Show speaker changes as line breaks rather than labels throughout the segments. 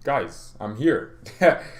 Guys, I'm here.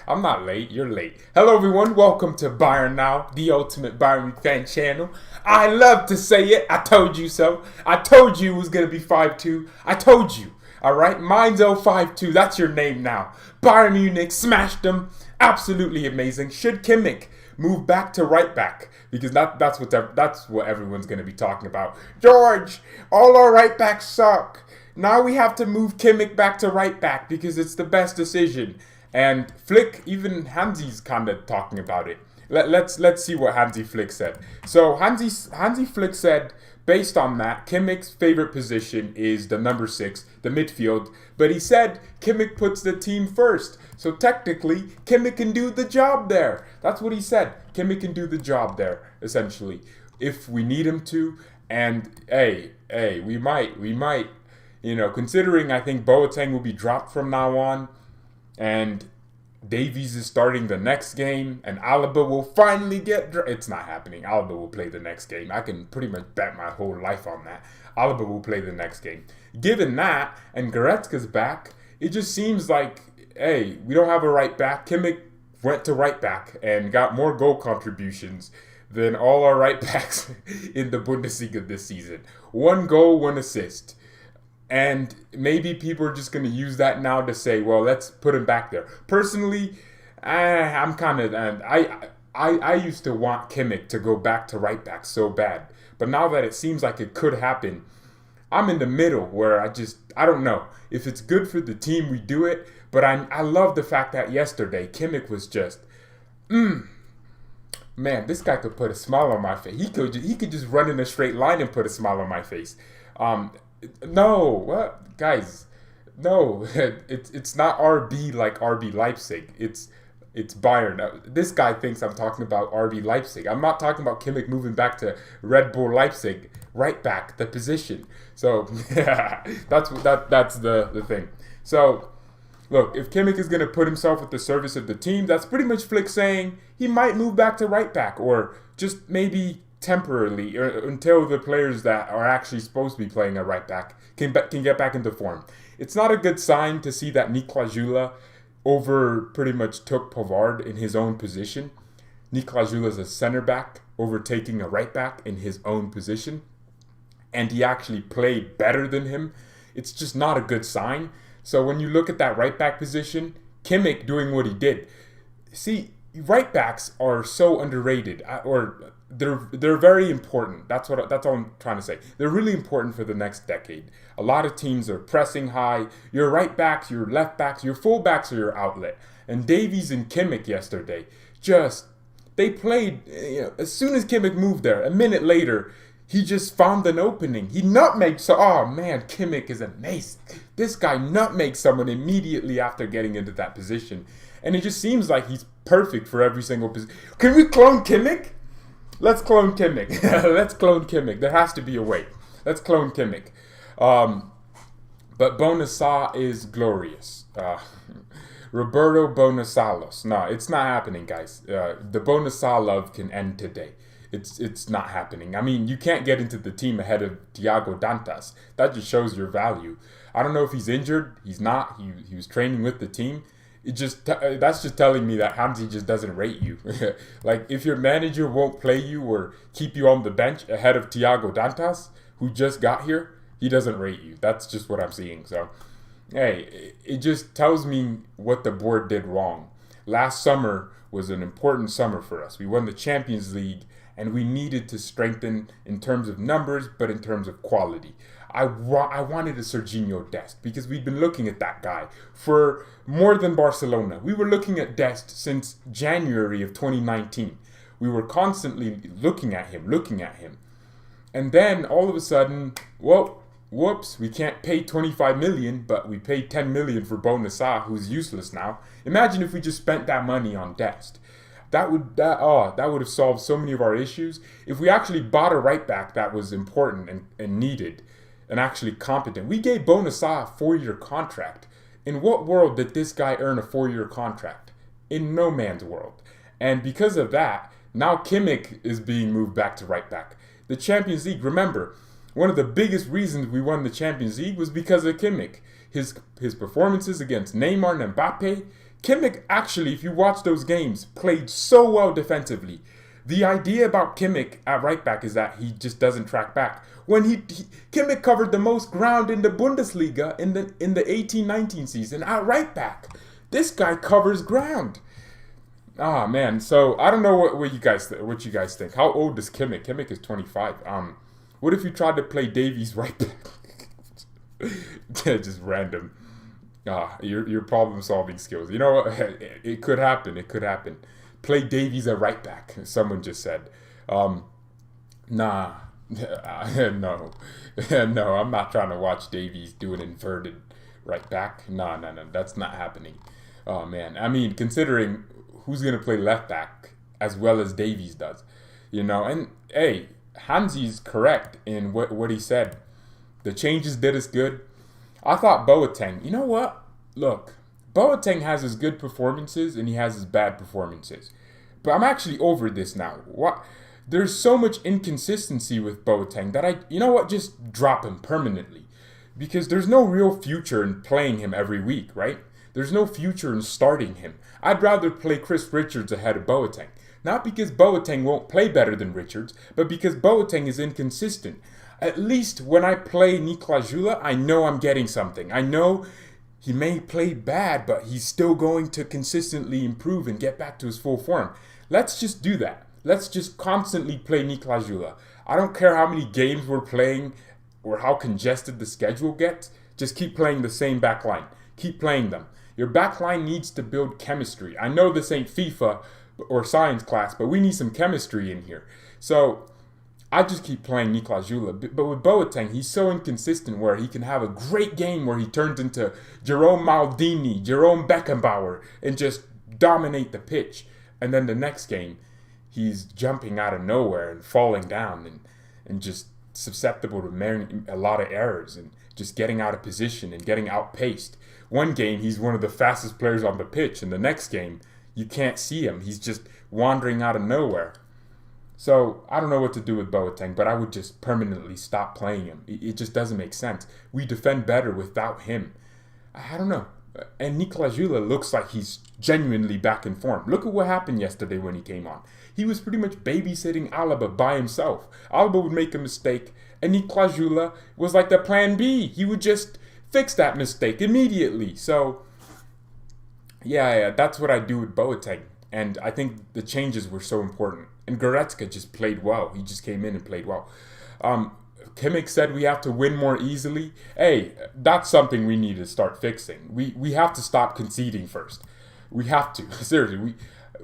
I'm not late. You're late. Hello, everyone. Welcome to BayernNow, the ultimate Bayern fan channel. I love to say it. I told you so. I told you it was going to be 5-2. I told you. All right? Mainz 5-2. That's your name now. Bayern Munich smashed them. Absolutely amazing. Should Kimmich move back to right back? Because that's what everyone's going to be talking about. George, all our right backs suck. Now we have to move Kimmich back to right back because it's the best decision. And Flick, even Hansi's kind of talking about it. Let's see what Hansi Flick said. So Hansi Flick said, based on that, Kimmich's favorite position is the number 6, the midfield. But he said Kimmich puts the team first. So technically, Kimmich can do the job there. That's what he said. Kimmich can do the job there, essentially, if we need him to. And hey, we might. You know, considering I think Boateng will be dropped from now on, and Davies is starting the next game, and Alaba will finally it's not happening. Alaba will play the next game. I can pretty much bet my whole life on that. Alaba will play the next game. Given that, and Goretzka's back, it just seems like, hey, we don't have a right back. Kimmich went to right back and got more goal contributions than all our right backs in the Bundesliga this season. 1 goal, 1 assist. And maybe people are just going to use that now to say, well, let's put him back there. Personally, I'm kind of, I used to want Kimmich to go back to right back so bad. But now that it seems like it could happen, I'm in the middle where I don't know. If it's good for the team, we do it. But I love the fact that yesterday, Kimmich was just, man, this guy could put a smile on my face. He could just run in a straight line and put a smile on my face. No, what, guys? No, it's not RB like RB Leipzig. It's Bayern. This guy thinks I'm talking about RB Leipzig. I'm not talking about Kimmich moving back to Red Bull Leipzig, right back, the position. So that's the thing. So look, if Kimmich is gonna put himself at the service of the team, that's pretty much Flick saying he might move back to right back, or just maybe temporarily, or until the players that are actually supposed to be playing at right back can get back into form. It's not a good sign to see that Nicolas Jula pretty much took Pavard in his own position. Nicolas Jula is a center back overtaking a right back in his own position, and he actually played better than him. It's just not a good sign. So when you look at that right back position, Kimmich doing what he did. See, right backs are so underrated, or they're very important. That's all I'm trying to say. They're really important for the next decade. A lot of teams are pressing high. Your right backs, your left backs, your full backs are your outlet. And Davies and Kimmich yesterday, they played, as soon as Kimmich moved there, a minute later, he just found an opening. He nutmegged. Oh man, Kimmich is amazing. This guy nutmegged someone immediately after getting into that position. And it just seems like he's perfect for every single position. Can we clone Kimmich? Let's clone Kimmich. Let's clone Kimmich. There has to be a way. Let's clone Kimmich. But Bonasa is glorious. Roberto Bonasalos. No, it's not happening, guys. The Bonasa love can end today. It's not happening. I mean, you can't get into the team ahead of Thiago Dantas. That just shows your value. I don't know if he's injured. He's not. He was training with the team. That's just telling me that Hansi just doesn't rate you. Like, if your manager won't play you or keep you on the bench ahead of Thiago Dantas, who just got here, he doesn't rate you. That's just what I'm seeing. So, hey, it just tells me what the board did wrong. Last summer was an important summer for us. We won the Champions League, and we needed to strengthen in terms of numbers, but in terms of quality. I wanted a Serginho Dest because we'd been looking at that guy for more than Barcelona. We were looking at Dest since January of 2019. We were constantly looking at him. And then all of a sudden, whoops, we can't pay 25 million, but we paid 10 million for Bonasa, who's useless now. Imagine if we just spent that money on Dest. That would have solved so many of our issues. If we actually bought a right back that was important and needed, and actually competent. We gave Bonasa a 4-year contract. In what world did this guy earn a 4-year contract? In no man's world. And because of that, now Kimmich is being moved back to right back. The Champions League, remember, one of the biggest reasons we won the Champions League was because of Kimmich. his performances against Neymar and Mbappe. Kimmich actually, if you watch those games, played so well defensively. The idea about Kimmich at right back is that he just doesn't track back. When Kimmich covered the most ground in the Bundesliga in the 18-19 season at right back. This guy covers ground. Ah man, so I don't know what you guys think. How old is Kimmich? Kimmich is 25. What if you tried to play Davies right back? Just random. Your problem solving skills. You know what? It could happen. It could happen. Play Davies at right back. Someone just said. Nah. No. No, I'm not trying to watch Davies do an inverted right back. No. That's not happening. Oh man. I mean, considering who's gonna play left back as well as Davies does, and hey, Hansi's correct in what he said. The changes did us good. I thought Boateng, you know what? Look, Boateng has his good performances and he has his bad performances. But I'm actually over this now. There's so much inconsistency with Boateng that just drop him permanently. Because there's no real future in playing him every week, right? There's no future in starting him. I'd rather play Chris Richards ahead of Boateng. Not because Boateng won't play better than Richards, but because Boateng is inconsistent. At least when I play Niklas Süle, I know I'm getting something. I know he may play bad, but he's still going to consistently improve and get back to his full form. Let's just do that. Let's just constantly play Niklas Süle. I don't care how many games we're playing or how congested the schedule gets. Just keep playing the same back line. Keep playing them. Your back line needs to build chemistry. I know this ain't FIFA or science class, but we need some chemistry in here. So I just keep playing Niklas Süle. But with Boateng, he's so inconsistent where he can have a great game where he turns into Jerome Maldini, Jerome Beckenbauer, and just dominate the pitch. And then the next game, he's jumping out of nowhere and falling down and just susceptible to a lot of errors and just getting out of position and getting outpaced. One game, he's one of the fastest players on the pitch, and the next game, you can't see him. He's just wandering out of nowhere. So I don't know what to do with Boateng, but I would just permanently stop playing him. It just doesn't make sense. We defend better without him. I don't know. And Niklas Süle looks like he's genuinely back in form. Look at what happened yesterday when he came on. He was pretty much babysitting Alaba by himself. Alaba would make a mistake, and Niklas Süle was like the plan B. He would just fix that mistake immediately. So, yeah, that's what I do with Boateng. And I think the changes were so important. And Goretzka just played well. He just came in and played well. Kimmich said we have to win more easily. Hey, that's something we need to start fixing. We have to stop conceding first. We have to. Seriously,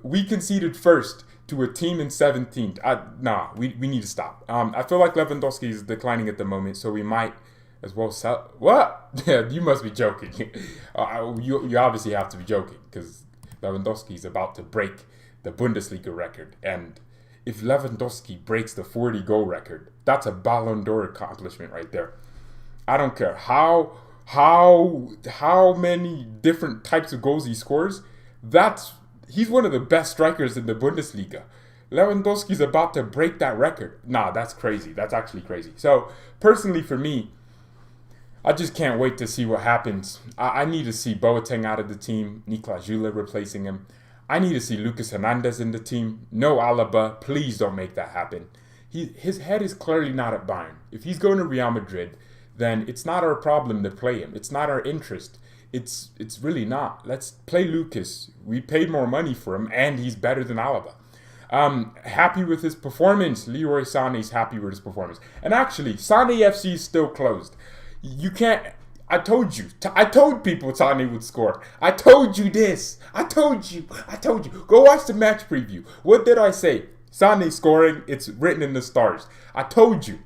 we conceded first to a team in 17th. We need to stop. I feel like Lewandowski is declining at the moment, so we might as well sell. What? You must be joking. You obviously have to be joking because Lewandowski is about to break the Bundesliga record. And if Lewandowski breaks the 40-goal record, that's a Ballon d'Or accomplishment right there. I don't care how many different types of goals he scores. He's one of the best strikers in the Bundesliga. Lewandowski's about to break that record. That's crazy. That's actually crazy. So, personally for me, I just can't wait to see what happens. I need to see Boateng out of the team, Niklas Süle replacing him. I need to see Lucas Hernandez in the team. No Alaba. Please don't make that happen. His head is clearly not at Bayern. If he's going to Real Madrid, then it's not our problem to play him. It's not our interest. It's really not. Let's play Lucas. We paid more money for him, and he's better than Alaba. Happy with his performance. Leroy Sané's happy with his performance. And actually, Sané FC is still closed. You can't. I told you. I told people Sané would score. I told you this. I told you. Go watch the match preview. What did I say? Sané scoring. It's written in the stars. I told you.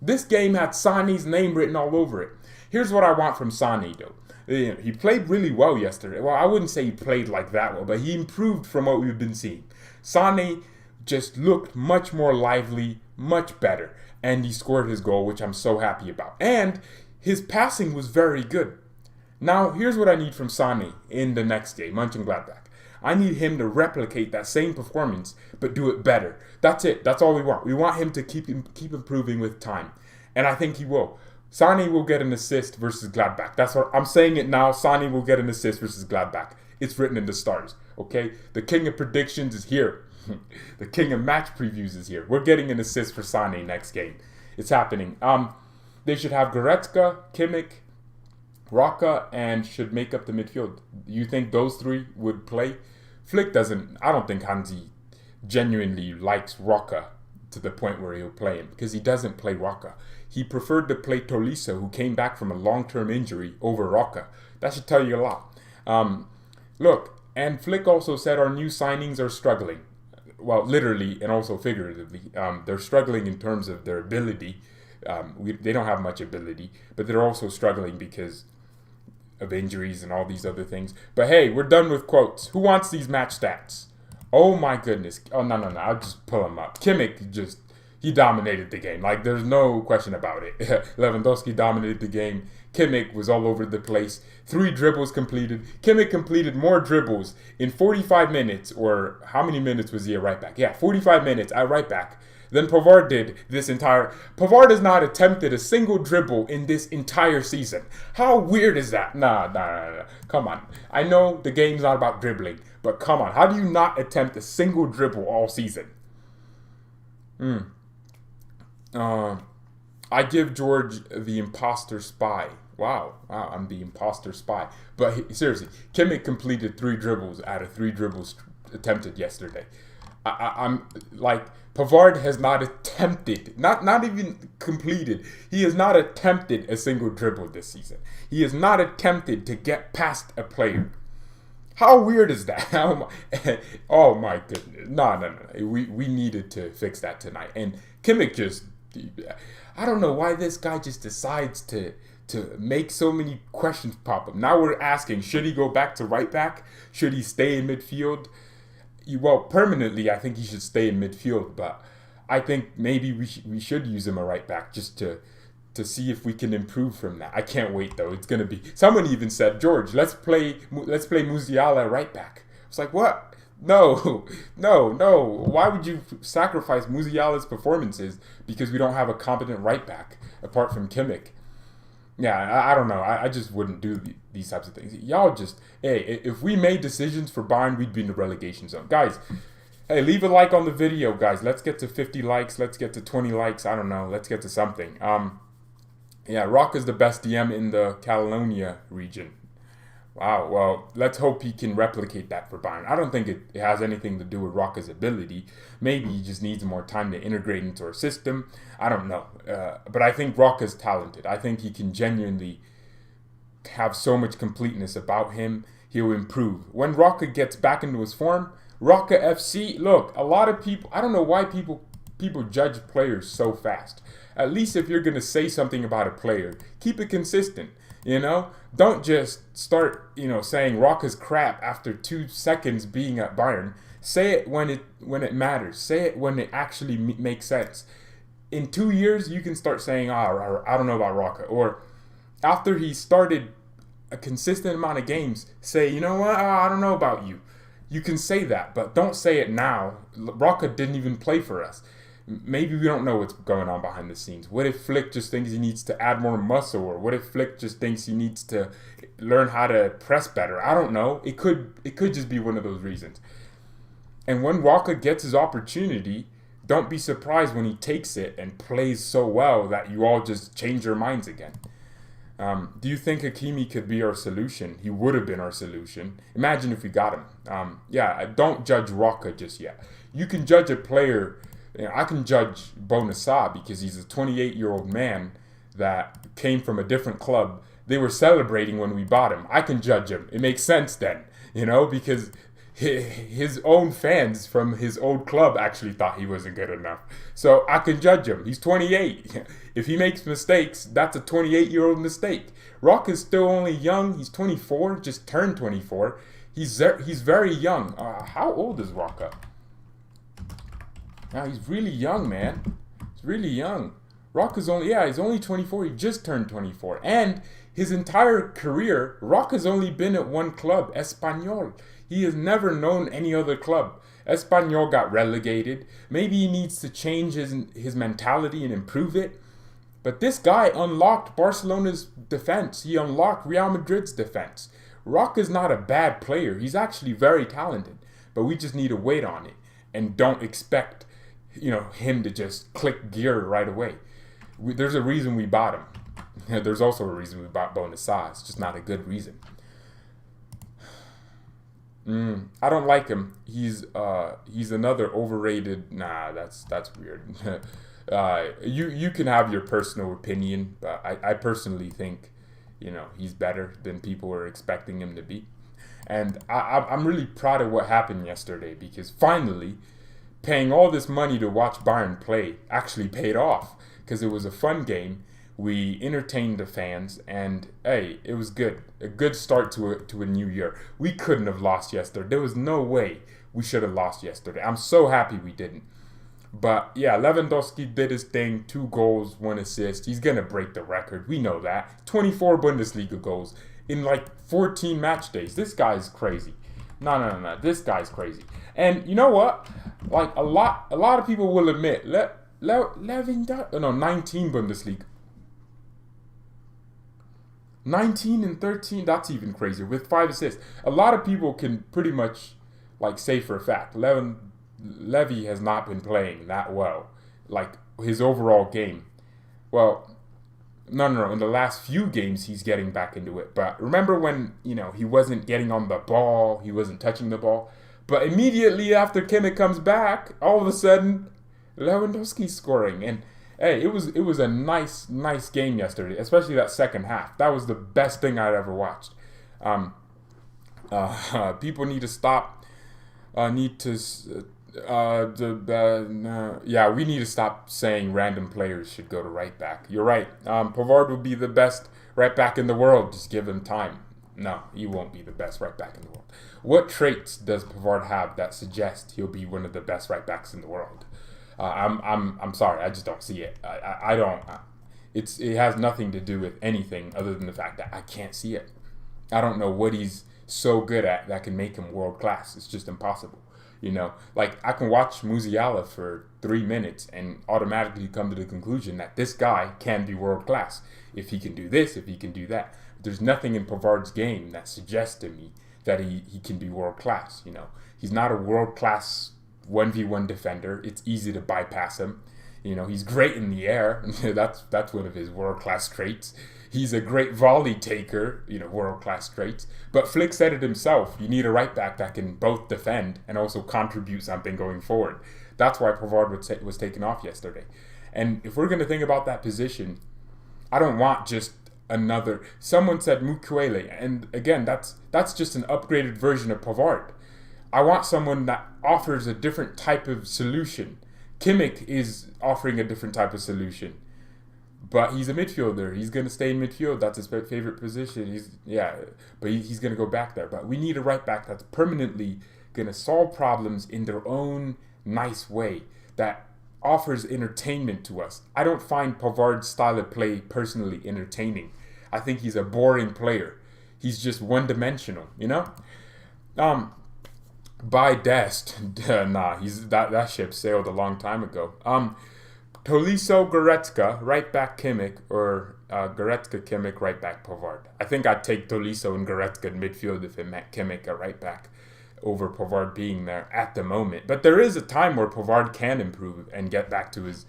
This game had Sané's name written all over it. Here's what I want from Sané, though. He played really well yesterday. Well, I wouldn't say he played like that well, but he improved from what we've been seeing. Sané just looked much more lively, much better. And he scored his goal, which I'm so happy about. And his passing was very good. Now, here's what I need from Sané in the next game, Mönchengladbach. I need him to replicate that same performance, but do it better. That's it. That's all we want. We want him to keep improving with time. And I think he will. Sané will get an assist versus Gladbach. That's what I'm saying it now. Sané will get an assist versus Gladbach. It's written in the stars. Okay, the king of predictions is here. The king of match previews is here. We're getting an assist for Sané next game. It's happening. They should have Goretzka, Kimmich, Rocca, and should make up the midfield. You think those three would play? Flick doesn't. I don't think Hansi genuinely likes Rocca to the point where he'll play him, because he doesn't play Rocca. He preferred to play Tolisso, who came back from a long-term injury, over Rocca. That should tell you a lot. Look, and Flick also said our new signings are struggling. Well, literally and also figuratively. They're struggling in terms of their ability. They don't have much ability, but they're also struggling because of injuries and all these other things. But hey, we're done with quotes. Who wants these match stats? Oh my goodness. Oh, no. I'll just pull them up. Kimmich he dominated the game. Like, there's no question about it. Lewandowski dominated the game. Kimmich was all over the place. 3 dribbles completed. Kimmich completed more dribbles in 45 minutes, or how many minutes was he at right back? Yeah, 45 minutes at right back than Pavard did this entire... Pavard has not attempted a single dribble in this entire season. How weird is that? Nah. Come on. I know the game's not about dribbling, but come on. How do you not attempt a single dribble all season? I give George the imposter spy. Wow, I'm the imposter spy. But seriously, Kimmich completed 3 dribbles out of 3 dribbles attempted yesterday. I'm like, Pavard has not attempted, not even completed. He has not attempted a single dribble this season. He has not attempted to get past a player. How weird is that? Oh my goodness. No. We needed to fix that tonight. And Kimmich just, I don't know why this guy just decides to make so many questions pop up. Now we're asking, should he go back to right back? Should he stay in midfield? Well, permanently, I think he should stay in midfield, but I think maybe we should use him a right back just to see if we can improve from that. I can't wait though. It's gonna be. Someone even said, George, let's play Musiala at right back. It's like, what? No. Why would you sacrifice Musiala's performances because we don't have a competent right back apart from Kimmich? Yeah, I don't know. I just wouldn't do these types of things. Y'all just, hey, if we made decisions for Bayern, we'd be in the relegation zone. Guys, hey, leave a like on the video, guys. Let's get to 50 likes. Let's get to 20 likes. I don't know. Let's get to something. Yeah, Rocca's the best DM in the Catalonia region. Wow, well, let's hope he can replicate that for Bayern. I don't think it has anything to do with Rocca's ability. Maybe he just needs more time to integrate into our system. I don't know. But I think Rocca's talented. I think he can genuinely have so much completeness about him. He'll improve. When Rocca gets back into his form, Rocca FC, look, a lot of people, I don't know why people judge players so fast. At least if you're going to say something about a player, keep it consistent. You know, don't just start, saying Rocca's crap after 2 seconds being at Bayern. Say it when it matters. Say it when it actually makes sense. In 2 years, you can start saying, I don't know about Rocca. Or after he started a consistent amount of games, say, you know what, I don't know about you. You can say that, but don't say it now. Rocca didn't even play for us. Maybe we don't know what's going on behind the scenes. What if Flick just thinks he needs to add more muscle? Or what if Flick just thinks he needs to learn how to press better? I don't know. It could just be one of those reasons. And when Rocca gets his opportunity, don't be surprised when he takes it and plays so well that you all just change your minds again. Do you think Hakimi could be our solution? He would have been our solution. Imagine if we got him. Yeah, don't judge Rocca just yet. You can judge a player. I can judge Bonassa because he's a 28-year-old man that came from a different club. They were celebrating when we bought him. I can judge him. It makes sense then, because his own fans from his old club actually thought he wasn't good enough. So I can judge him. He's 28. If he makes mistakes, that's a 28-year-old mistake. Rocca's still only young. He's 24, just turned 24. He's very young. How old is Rocca? Now he's really young, man. He's really young. Rocca's he's only 24. He just turned 24. And his entire career, Rocca's only been at one club, Espanyol. He has never known any other club. Espanyol got relegated. Maybe he needs to change his mentality and improve it. But this guy unlocked Barcelona's defense. He unlocked Real Madrid's defense. Rock is not a bad player. He's actually very talented. But we just need to wait on it and don't expect, him to just click gear right away. There's a reason we bought him. There's also a reason we bought Bonissa. It's just not a good reason. I don't like him. He's another overrated. Nah, that's weird. You can have your personal opinion, but I personally think, he's better than people are expecting him to be. And I'm really proud of what happened yesterday, because finally, paying all this money to watch Bayern play actually paid off, because it was a fun game. We entertained the fans, and hey, it was good. A good start to a new year. We couldn't have lost yesterday. There was no way we should have lost yesterday. I'm so happy we didn't. But yeah, Lewandowski did his thing. 2 goals, 1 assist. He's going to break the record. We know that. 24 Bundesliga goals in like 14 match days. This guy's crazy. No. This guy's crazy. And you know what? Like a lot of people will admit, 19 Bundesliga. 19 and 13, that's even crazier, with 5 assists. A lot of people can pretty much say for a fact, Levy has not been playing that well. Like his overall game. Well, no. In the last few games, he's getting back into it. But remember when, he wasn't getting on the ball, he wasn't touching the ball. But immediately after Kimmich comes back, all of a sudden, Lewandowski's scoring. And hey, it was a nice game yesterday, especially that second half. That was the best thing I'd ever watched. People need to stop. We need to stop saying random players should go to right back. You're right. Pavard will be the best right back in the world. Just give him time. No, he won't be the best right back in the world. What traits does Pavard have that suggest he'll be one of the best right backs in the world? I'm sorry, I just don't see it. I don't. It has nothing to do with anything other than the fact that I can't see it. I don't know what he's so good at that can make him world class. It's just impossible. I can watch Musiala for 3 minutes and automatically come to the conclusion that this guy can be world class if he can do this, if he can do that. There's nothing in Pavard's game that suggests to me that he can be world class. He's not a world class 1v1 defender. It's easy to bypass him. He's great in the air. that's one of his world-class traits. He's a great volley taker, world-class traits. But Flick said it himself. You need a right back that can both defend and also contribute something going forward. That's why Pavard was taken off yesterday. And if we're going to think about that position, I don't want just another. Someone said Mukwele, and again, that's just an upgraded version of Pavard. I want someone that offers a different type of solution. Kimmich is offering a different type of solution. But he's a midfielder. He's going to stay in midfield. That's his favorite position. He's going to go back there. But we need a right back that's permanently going to solve problems in their own nice way, that offers entertainment to us. I don't find Pavard's style of play personally entertaining. I think he's a boring player. He's just one-dimensional, By Dest, that ship sailed a long time ago. Tolisso, Goretzka, right back Kimmich, or Goretzka, Kimmich, right back Pavard. I think I'd take Tolisso and Goretzka in midfield if it meant Kimmich at right back over Pavard being there at the moment. But there is a time where Pavard can improve and get back to his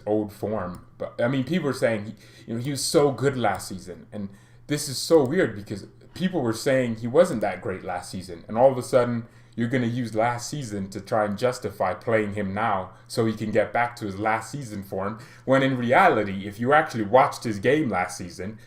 old form. But I mean, people are saying he was so good last season, and this is so weird because people were saying he wasn't that great last season, and all of a sudden you're going to use last season to try and justify playing him now so he can get back to his last season form, when in reality, if you actually watched his game last season,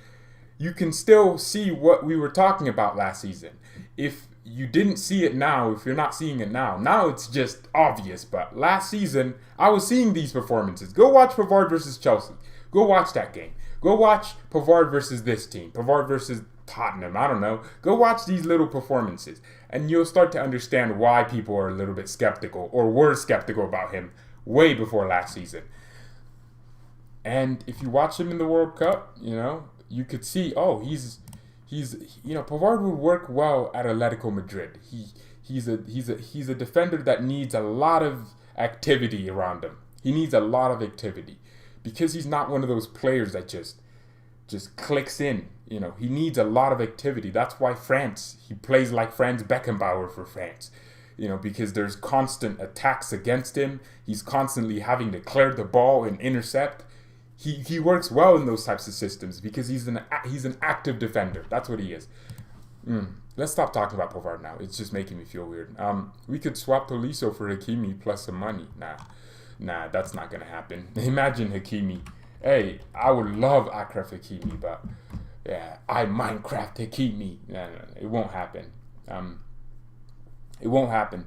you can still see what we were talking about last season. If you didn't see it now, if you're not seeing it now it's just obvious, but last season, I was seeing these performances. Go watch Pavard versus Chelsea. Go watch that game. Go watch Pavard versus this team. Pavard versus Tottenham, I don't know. Go watch these little performances, and you'll start to understand why people are a little bit skeptical, or were skeptical about him way before last season. And if you watch him in the World Cup, you could see, Pavard would work well at Atletico Madrid. He's a defender that needs a lot of activity around him. He needs a lot of activity because he's not one of those players that just clicks in. You know, he needs a lot of activity. That's why he plays like Franz Beckenbauer for France. You know, because there's constant attacks against him. He's constantly having to clear the ball and intercept. He works well in those types of systems because he's an active defender. That's what he is. Let's stop talking about Pavard now. It's just making me feel weird. We could swap Tolisso for Hakimi plus some money. Nah, that's not gonna happen. Imagine Hakimi. Hey, I would love Achraf Hakimi, but yeah, I Minecraft Hakimi. No, it won't happen. It won't happen.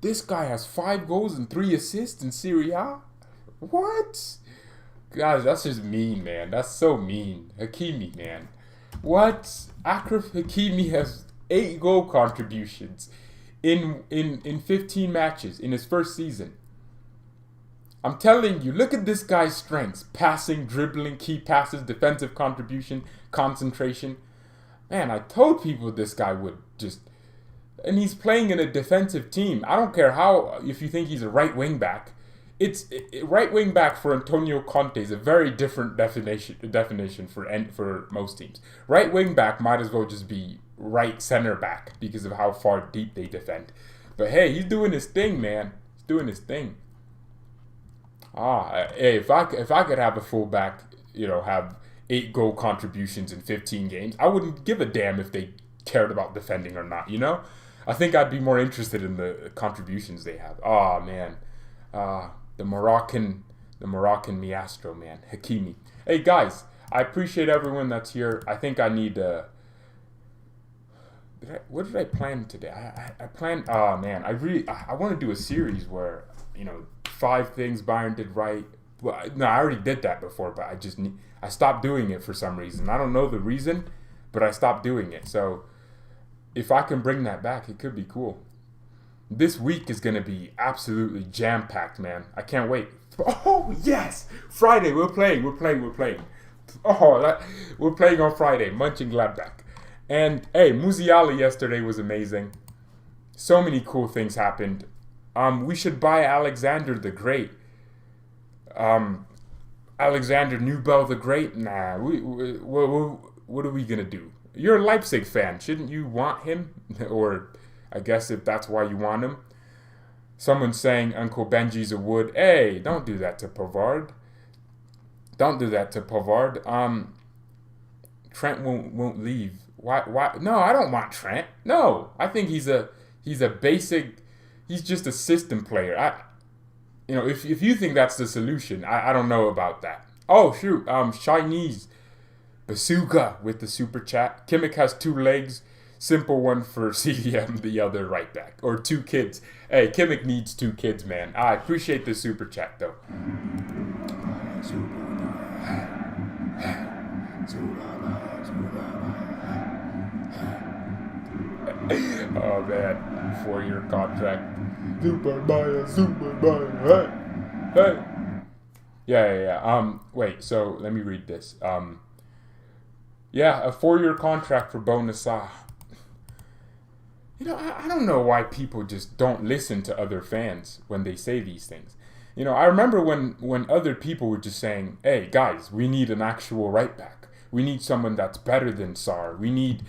This guy has 5 goals and 3 assists in Serie A. What? Guys, that's just mean, man. That's so mean. Hakimi, man. What? Achraf Hakimi has 8 goal contributions in 15 matches in his first season. I'm telling you, look at this guy's strengths. Passing, dribbling, key passes, defensive contribution, concentration. Man, I told people this guy would just... And he's playing in a defensive team. I don't care if you think he's a right wing back. Right wing back for Antonio Conte is a very different definition for most teams. Right wing back might as well just be right center back because of how far deep they defend. But hey, he's doing his thing, man. He's doing his thing. Hey, if I could have a fullback, you know, have 8 goal contributions in 15 games, I wouldn't give a damn if they cared about defending or not. You know, I think I'd be more interested in the contributions they have. Oh man. The Moroccan Maestro, man, Hakimi. Hey guys, I appreciate everyone that's here. I think I need what did I plan today? I planned. Oh man, I want to do a series where, you know, 5 things Bayern did right. Well, no, I already did that before, but I stopped doing it for some reason. I don't know the reason, but I stopped doing it. So if I can bring that back, it could be cool. This week is going to be absolutely jam-packed, man. I can't wait. Oh, yes! Friday, we're playing. Oh, we're playing on Friday, Mönchengladbach. And, hey, Musiala yesterday was amazing. So many cool things happened. We should buy Alexander the Great. Alexander Nubel the Great? Nah, what are we going to do? You're a Leipzig fan. Shouldn't you want him? Or... I guess if that's why you want him. Someone's saying Uncle Benji's a wood. Hey, don't do that to Pavard. Don't do that to Pavard. Trent won't leave. Why? No, I don't want Trent. No, I think he's a basic. He's just a system player. If you think that's the solution, I don't know about that. Oh shoot, Chinese Bazooka with the super chat. Kimmich has 2 legs. Simple one for CDM, the other right back. Or 2 kids. Hey, Kimmich needs 2 kids, man. I appreciate the super chat, though. Oh, man. 4-year contract. Super Bayern. Hey. Yeah. Wait, so let me read this. Yeah, a 4-year contract for Bonasa. You know, I don't know why people just don't listen to other fans when they say these things. You know, I remember when other people were just saying, hey, guys, we need an actual right back. We need someone that's better than Sarr. We need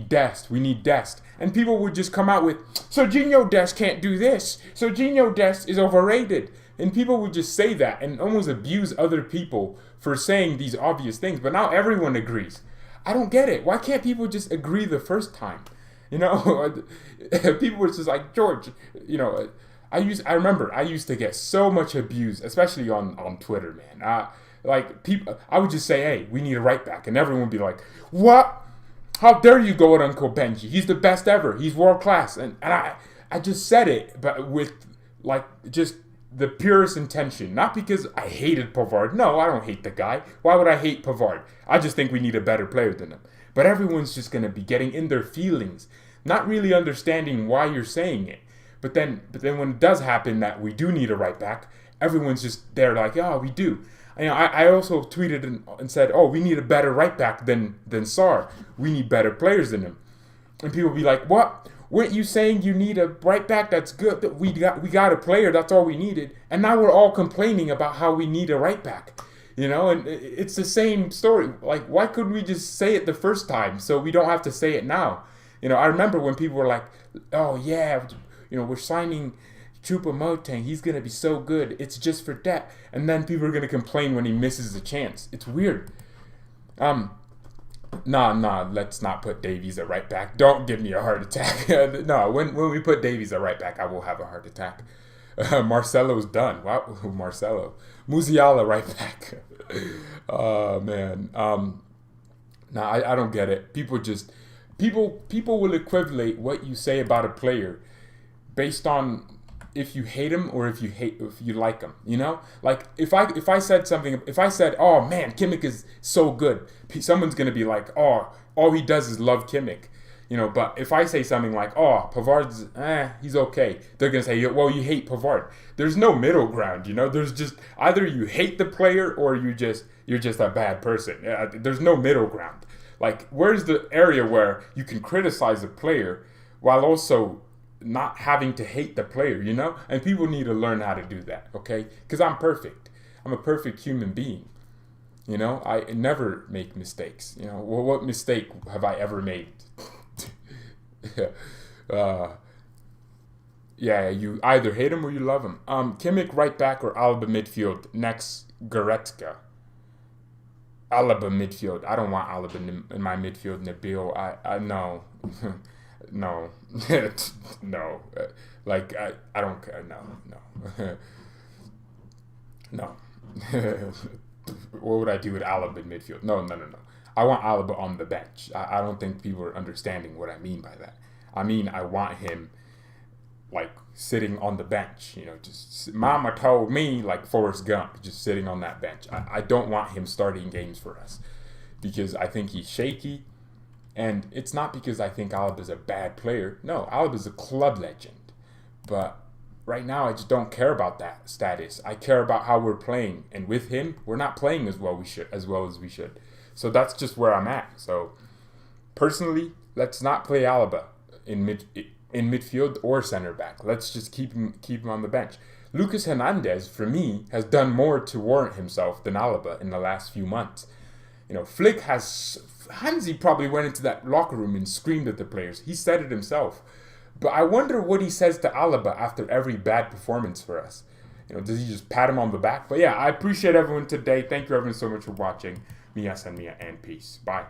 Dest. We need Dest. And people would just come out with, Serginho Dest can't do this. Serginho Dest is overrated. And people would just say that and almost abuse other people for saying these obvious things. But now everyone agrees. I don't get it. Why can't people just agree the first time? You know, people were just like, George, you know, I remember I used to get so much abuse, especially on Twitter, man. I would just say, hey, we need a right back. And everyone would be like, what? How dare you go at Uncle Benji? He's the best ever. He's world class. And I just said it, but with like just the purest intention. Not because I hated Pavard. No, I don't hate the guy. Why would I hate Pavard? I just think we need a better player than him. But everyone's just going to be getting in their feelings, not really understanding why you're saying it. But then when it does happen that we do need a right back, everyone's just there like, oh, we do. You know, I also tweeted and said, oh, we need a better right back than Sarr. We need better players than him. And people be like, what? weren't you saying you need a right back that's good? We got a player. That's all we needed. And now we're all complaining about how we need a right back. You know, and it's the same story. Like, why couldn't we just say it the first time so we don't have to say it now? You know, I remember when people were like, oh, yeah, you know, we're signing Choupo-Moting. He's going to be so good. It's just for that. And then people are going to complain when he misses a chance. It's weird. Nah, let's not put Davies at right back. Don't give me a heart attack. No, when we put Davies at right back, I will have a heart attack. Marcelo's done. Wow, Marcelo. Musiala right back. Oh, man. I don't get it. People will equate what you say about a player based on if you hate him or if you like him. You know, like if I said, oh man, Kimmich is so good, someone's gonna be like, oh, all he does is love Kimmich. You know, but if I say something like, oh, Pavard's, he's okay, they're going to say, well, you hate Pavard. There's no middle ground, you know. There's just either you hate the player or you're just a bad person. There's no middle ground. Like, where's the area where you can criticize a player while also not having to hate the player, you know? And people need to learn how to do that, okay? Because I'm perfect. I'm a perfect human being. You know, I never make mistakes. You know, well, what mistake have I ever made? Yeah, you either hate him or you love him. Kimmich right back or Alaba midfield. Next, Goretzka. Alaba midfield. I don't want Alaba in my midfield. Nabil, I no, no, no. Like I don't care. No. No. What would I do with Alaba in midfield? No. I want Alaba on the bench. I don't think people are understanding what I mean by that. I mean, I want him, like, sitting on the bench. You know, just, Mama told me, like Forrest Gump, just sitting on that bench. I don't want him starting games for us because I think he's shaky. And it's not because I think Alaba's a bad player. No, Alaba's a club legend. But right now, I just don't care about that status. I care about how we're playing. And with him, we're not playing as well as we should. So that's just where I'm at. So personally, let's not play Alaba in midfield or center back. Let's just keep him on the bench. Lucas Hernandez, for me, has done more to warrant himself than Alaba in the last few months. You know, Hansi probably went into that locker room and screamed at the players. He said it himself. But I wonder what he says to Alaba after every bad performance for us. You know, does he just pat him on the back? But yeah, I appreciate everyone today. Thank you everyone so much for watching. Mia and peace. Bye.